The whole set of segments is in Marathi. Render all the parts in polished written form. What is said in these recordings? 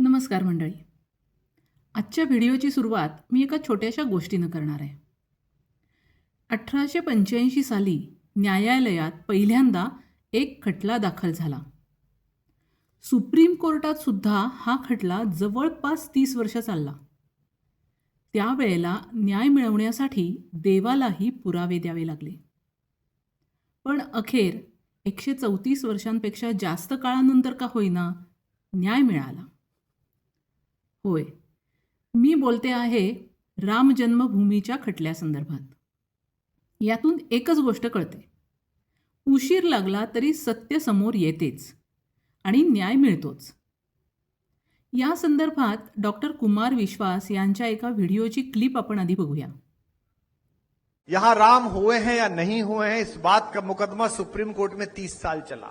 नमस्कार मंडळी. आजच्या व्हिडिओची सुरुवात मी एका छोट्याशा गोष्टीनं करणार आहे. 1885 साली न्यायालयात पहिल्यांदा एक खटला दाखल झाला. सुप्रीम कोर्टात सुद्धा हा खटला जवळपास 30 वर्ष चालला. त्यावेळेला न्याय मिळवण्यासाठी देवालाही पुरावे द्यावे लागले. पण अखेर 134 वर्षांपेक्षा जास्त काळानंतर का होईना न्याय मिळाला. होय, मी बोलते आहे राम जन्मभूमीच्या खटल्यासंदर्भात. यातून एकच गोष्ट कळते, उशीर लागला तरी सत्य समोर येतेच आणि न्याय मिळतोच. या संदर्भात डॉक्टर कुमार विश्वास यांच्या एका व्हिडिओची क्लिप आपण आधी बघूया. यहां राम हुए हैं या नहीं हुए हैं, इस बात का मुकदमा सुप्रीम कोर्ट में 30 साल चला.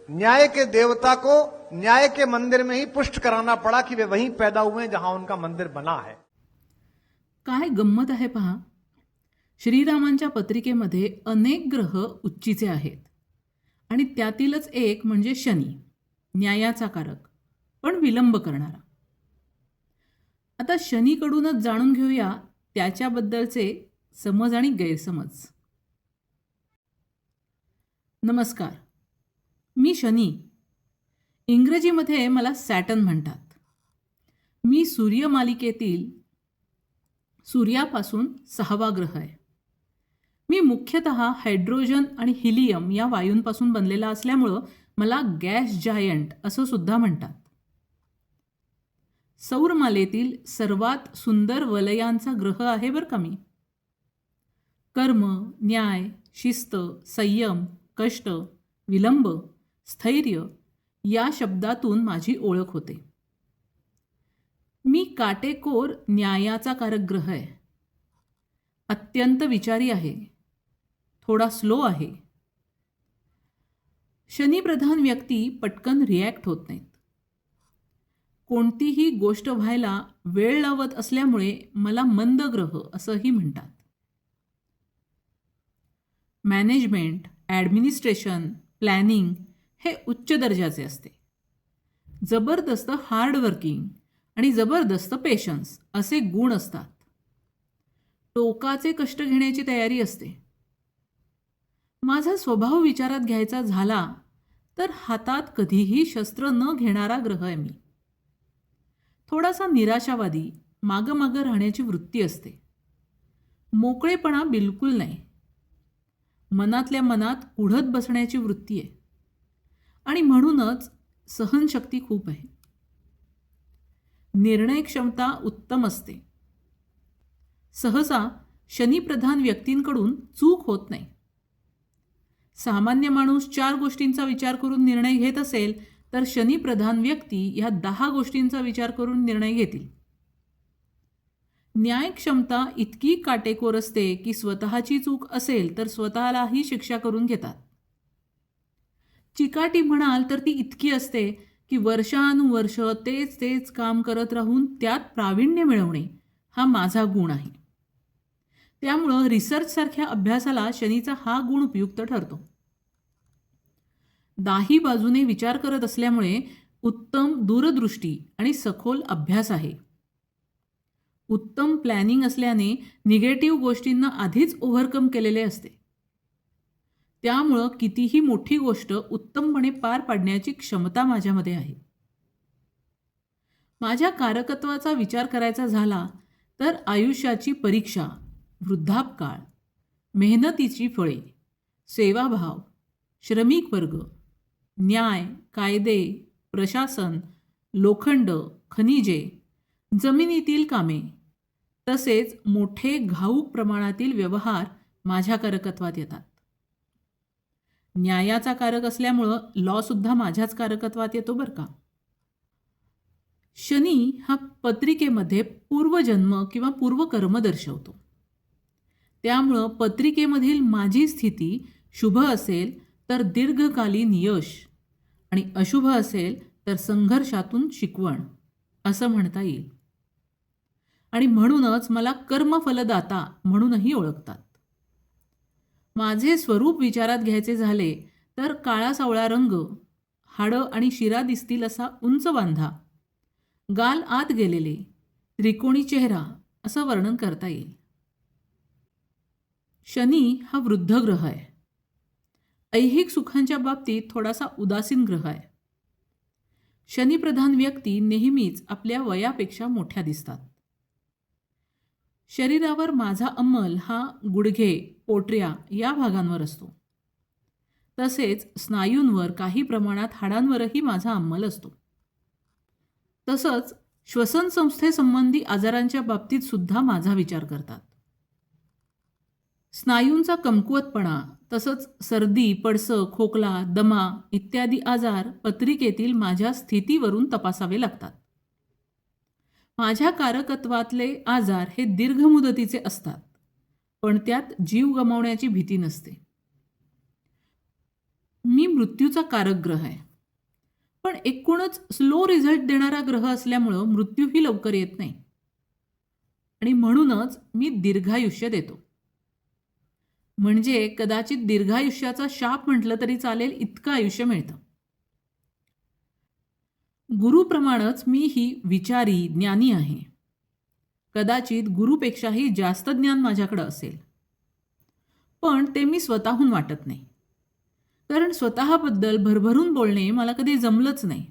न्याय के देवता को न्याय के मंदिर में ही पुष्ट कराना पड़ा कि वे वहीं पैदा हुए हैं जहां उनका मंदिर बना है. काय गंमत आहे पहा. श्रीरामांच्या पत्रिकेमध्ये अनेक ग्रह उच्चीचे आहेत आणि त्यातीलच एक म्हणजे शनी, न्यायाचा कारक पण विलंब करणारा. आता शनीकडूनच जाणून घेऊया त्याच्याबद्दलचे समज आणि गैरसमज. नमस्कार, मी शनी. इंग्रजीमध्ये मला सॅटर्न म्हणतात. मी सूर्यमालिकेतील सूर्यापासून 6वा ग्रह आहे. मी मुख्यतः हायड्रोजन आणि हिलियम या वायूंपासून बनलेला असल्यामुळं मला गॅस जायंट असं सुद्धा म्हणतात. सौरमालेतील सर्वात सुंदर वलयांचा ग्रह आहे बरं का मी. कर्म, न्याय, शिस्त, संयम, कष्ट, विलंब, स्थैर्य या शब्दातून माझी ओळख होते. मी काटेकोर न्यायाचा कारक ग्रह आहे. अत्यंत विचारी आहे, थोडा स्लो आहे. शनीप्रधान व्यक्ती पटकन रिॲक्ट होत नाहीत. कोणतीही गोष्ट व्हायला वेळ लावत असल्यामुळे मला मंद ग्रह असंही म्हणतात. मॅनेजमेंट, ॲडमिनिस्ट्रेशन, प्लॅनिंग हे उच्च दर्जाचे असते. जबरदस्त हार्डवर्किंग आणि जबरदस्त पेशन्स असे गुण असतात. टोकाचे कष्ट घेण्याची तयारी असते. माझा स्वभाव विचारात घ्यायचा झाला तर हातात कधीही शस्त्र न घेणारा ग्रह आहे मी. थोडासा निराशावादी, मागं राहण्याची वृत्ती असते. मोकळेपणा बिलकुल नाही. मनातल्या मनात कुढत बसण्याची वृत्ती आहे आणि म्हणूनच सहनशक्ती खूप आहे. निर्णय क्षमता उत्तम असते. सहसा शनीप्रधान व्यक्तींकडून चूक होत नाही. सामान्य माणूस 4 गोष्टींचा विचार करून निर्णय घेत असेल तर शनीप्रधान व्यक्ती ह्या 10 गोष्टींचा विचार करून निर्णय घेतील. न्याय क्षमता इतकी काटेकोर असते की स्वतःची चूक असेल तर स्वतःलाही शिक्षा करून घेतात. चिकाटी म्हणाल तर ती इतकी असते की वर्षानुवर्ष तेच काम करत राहून त्यात प्रावीण्य मिळवणे हा माझा गुण आहे. त्यामुळं रिसर्चसारख्या अभ्यासाला शनीचा हा गुण उपयुक्त ठरतो. दाही बाजूने विचार करत असल्यामुळे उत्तम दूरदृष्टी आणि सखोल अभ्यास आहे. उत्तम प्लॅनिंग असल्याने निगेटिव्ह गोष्टींना आधीच ओव्हरकम केलेले असते. त्यामुळं कितीही मोठी गोष्ट उत्तमपणे पार पाडण्याची क्षमता माझ्यामध्ये आहे. माझ्या कारकत्वाचा विचार करायचा झाला तर आयुष्याची परीक्षा, वृद्धापकाळ, मेहनतीची फळे, सेवाभाव, श्रमिक वर्ग, न्याय, कायदे, प्रशासन, लोखंड, खनिजे, जमिनीतील कामे तसेच मोठे घाऊक प्रमाणातील व्यवहार माझ्या कारकत्वात येतात. न्यायाचा कारक असल्यामुळं लॉसुद्धा माझ्याच कारकत्वात येतो बरं का. शनी हा पत्रिकेमध्ये पूर्वजन्म किंवा पूर्वकर्म दर्शवतो. त्यामुळं पत्रिकेमधील माझी स्थिती शुभ असेल तर दीर्घकालीन यश आणि अशुभ असेल तर संघर्षातून शिकवण असं म्हणता येईल. आणि म्हणूनच मला कर्मफलदाता म्हणूनही ओळखतात. माझे स्वरूप विचारात घ्यायचे झाले तर काळा सावळा रंग, हाडं आणि शिरा दिसतील असा उंच बांधा, गाल आत गेलेले, त्रिकोणी चेहरा असं वर्णन करता येईल. शनी हा वृद्ध ग्रह आहे. ऐहिक सुखांच्या बाबतीत थोडासा उदासीन ग्रह आहे. शनिप्रधान व्यक्ती नेहमीच आपल्या वयापेक्षा मोठ्या दिसतात. शरीरावर माझा अंमल हा गुडघे, पोटऱ्या या भागांवर असतो. तसेच स्नायूंवर, काही प्रमाणात हाडांवरही माझा अंमल असतो. तसंच श्वसन संस्थेसंबंधी आजारांच्या बाबतीत सुद्धा माझा विचार करतात. स्नायूंचा कमकुवतपणा, तसंच सर्दी, पडसं, खोकला, दमा इत्यादी आजार पत्रिकेतील माझ्या स्थितीवरून तपासावे लागतात. माझ्या कारकत्वातले आजार हे दीर्घ मुदतीचे असतात, पण त्यात जीव गमावण्याची भीती नसते. मी मृत्यूचा कारक ग्रह आहे, पण एकूणच स्लो रिझल्ट देणारा ग्रह असल्यामुळं मृत्यूही लवकर येत नाही आणि म्हणूनच मी दीर्घायुष्य देतो. म्हणजे कदाचित दीर्घायुष्याचा शाप म्हटलं तरी चालेल इतकं आयुष्य मिळतं. गुरुप्रमाणेच मी ही विचारी, ज्ञानी आहे. कदाचित गुरुपेक्षाही जास्त ज्ञान माझ्याकडे असेल, पण ते मी स्वतःहून वाटत नाही, कारण स्वतःबद्दल भरभरून बोलणे मला कधी जमलंच नाही.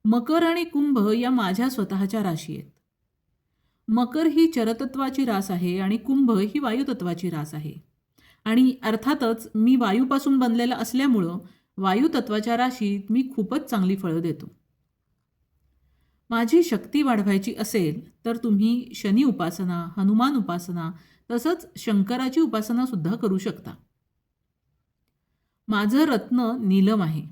मकर आणि कुंभ या माझ्या स्वतःच्या राशी आहेत. मकर ही चरतत्वाची रास आहे आणि कुंभ ही वायुतत्वाची रास आहे. आणि अर्थातच मी वायूपासून बनलेला असल्यामुळं वायुतत्वाच्या राशीत मी खूपच चांगली फळं देतो. माझी शक्ती वाढवायची असेल तर तुम्ही शनी उपासना, हनुमान उपासना, तसंच शंकराची उपासना सुद्धा करू शकता. माझं रत्न नीलम आहे.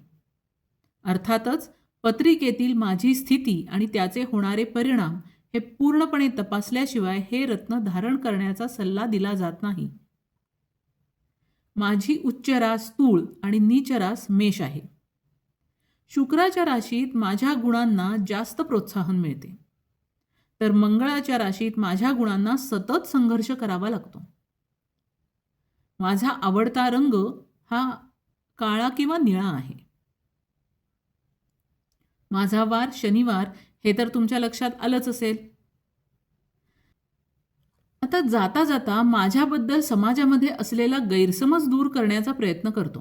अर्थातच पत्रिकेतील माझी स्थिती आणि त्याचे होणारे परिणाम हे पूर्णपणे तपासल्याशिवाय हे रत्न धारण करण्याचा सल्ला दिला जात नाही. माझी उच्च रास तूळ आणि नीच रास मेष आहे. शुक्राच्या राशीत माझ्या गुणांना जास्त प्रोत्साहन मिळते, तर मंगळाच्या राशीत माझ्या गुणांना सतत संघर्ष करावा लागतो. माझा आवडता रंग हा काळा किंवा निळा आहे. माझा वार शनिवार हे तर तुमच्या लक्षात आलंच असेल. आता जाता जाता माझ्याबद्दल समाजामध्ये असलेला गैरसमज दूर करण्याचा प्रयत्न करतो.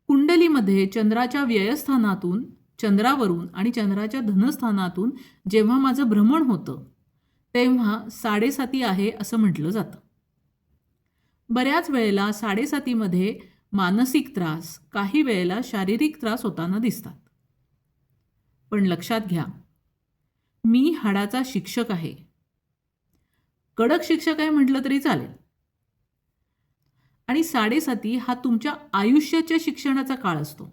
कुंडलीमध्ये चंद्राच्या व्ययस्थानातून, चंद्रावरून आणि चंद्राच्या धनस्थानातून जेव्हा माझं भ्रमण होतं तेव्हा 7.5 आहे असं म्हटलं जातं. बऱ्याच वेळेला 7.5मध्ये मानसिक त्रास, काही वेळेला शारीरिक त्रास होताना दिसतात. पण लक्षात घ्या, मी हाडाचा शिक्षक आहे. कडक शिक्षक आहे म्हटलं तरी चालेल. आणि 7.5 हा तुमच्या आयुष्याच्या शिक्षणाचा काळ असतो.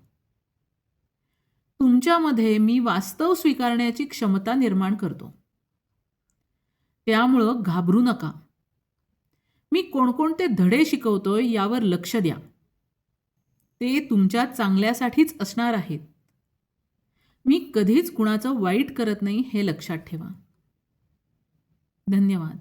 तुमच्यामध्ये मी वास्तव स्वीकारण्याची क्षमता निर्माण करतो. त्यामुळं घाबरू नका. मी कोणकोणते धडे शिकवतोय यावर लक्ष द्या. ते तुमच्या चांगल्यासाठीच असणार आहेत. मी कधीच कुणाचं वाईट करत नाही हे लक्षात ठेवा. धन्यवाद.